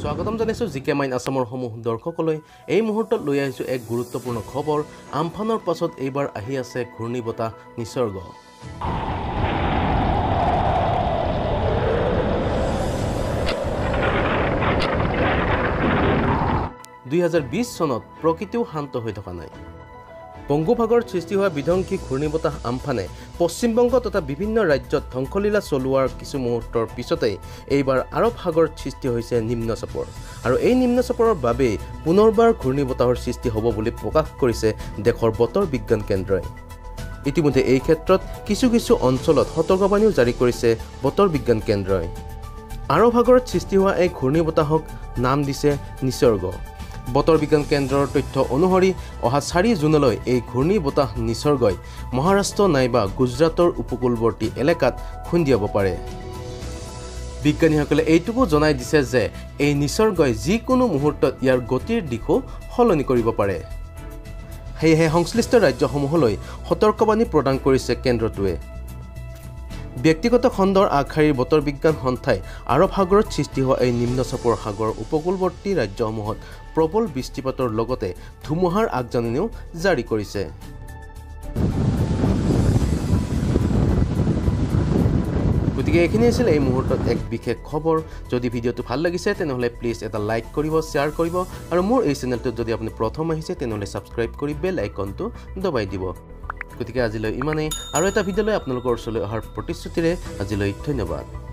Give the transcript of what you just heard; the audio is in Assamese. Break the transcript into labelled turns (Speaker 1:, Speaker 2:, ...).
Speaker 1: স্বাগতম জানাইছোঁ জিকে মাইন আসামৰ সমূহ দৰ্শকলৈ এই মুহূৰ্তত লৈ আহিছোঁ এক গুৰুত্বপূৰ্ণ খবৰ আমফানৰ পাছত এইবাৰ আহি আছে ঘূৰ্ণীবতাহ নিসৰ্গ 2020 চনত প্ৰকৃতিও শান্ত হৈ থকা নাই বংগোপসাগৰ সৃষ্টি হোৱা বিধ্বংসী ঘূৰ্ণীবতাহ আমফানে পশ্চিমবংগ তথা বিভিন্ন ৰাজ্যত ধ্বংসলীলা চলোৱাৰ কিছু মুহূৰ্তৰ পিছতে এইবাৰ আৰৱ সাগৰত সৃষ্টি হৈছে নিম্নচাপৰ আৰু এই নিম্নচাপৰ বাবে পুনৰবাৰ ঘূৰ্ণীবতাহৰ সৃষ্টি হ'ব বুলি প্ৰকাশ কৰিছে দেশৰ বতৰ বিজ্ঞান কেন্দ্ৰই ইতিমধ্যে এই ক্ষেত্ৰত কিছু অঞ্চলত সতৰ্কবাণীও জাৰি কৰিছে বতৰ বিজ্ঞান কেন্দ্ৰই আৰৱ সাগৰত সৃষ্টি হোৱা এই ঘূৰ্ণীবতাহক নাম দিছে নিসৰ্গ বতৰ বিজ্ঞান কেন্দ্ৰৰ তথ্য অনুসৰি অহা 4 জুনলৈ এই ঘূৰ্ণীবতাহ নিসৰ্গই মহাৰাষ্ট্ৰ নাইবা গুজৰাটৰ উপকূলৱৰ্তী এলেকাত খুন্দিয়াব পাৰে বিজ্ঞানীসকলে এইটোকো জনাই দিছে যে এই নিসৰ্গই যিকোনো মুহূৰ্তত ইয়াৰ গতিৰ দিশো সলনি কৰিব পাৰে সেয়েহে সংশ্লিষ্ট ৰাজ্যসমূহলৈ সতৰ্কবাণী প্ৰদান কৰিছে কেন্দ্ৰটোৱে ব্যক্তিগত খণ্ডৰ আগশাৰীৰ বতৰ বিজ্ঞান সন্থাই আৰৱ সাগৰত সৃষ্টি হোৱা এই নিম্নচাপৰ সাগৰ উপকূলৱৰ্তী ৰাজ্যসমূহত প্ৰবল বৃষ্টিপাতৰ লগতে ধুমুহাৰ আগজাননীও জাৰি কৰিছে গতিকে এইখিনি আছিল এই মুহূৰ্তত এক বিশেষ খবৰ যদি ভিডিঅ'টো ভাল লাগিছে তেনেহলে প্লিজ এটা লাইক কৰিব শেয়াৰ কৰিব আৰু মোৰ এই চেনেলটো যদি আপুনি প্ৰথম আহিছে তেনেহলে সাবস্ক্ৰাইব কৰি বেল আইকনটো দবাই দিব গতিকে আজিলৈ ইমানেই আৰু এটা ভিডিঅ'লৈ আপোনালোকৰ ওচৰলৈ অহাৰ প্ৰতিশ্ৰুতিৰে আজিলৈ ধন্যবাদ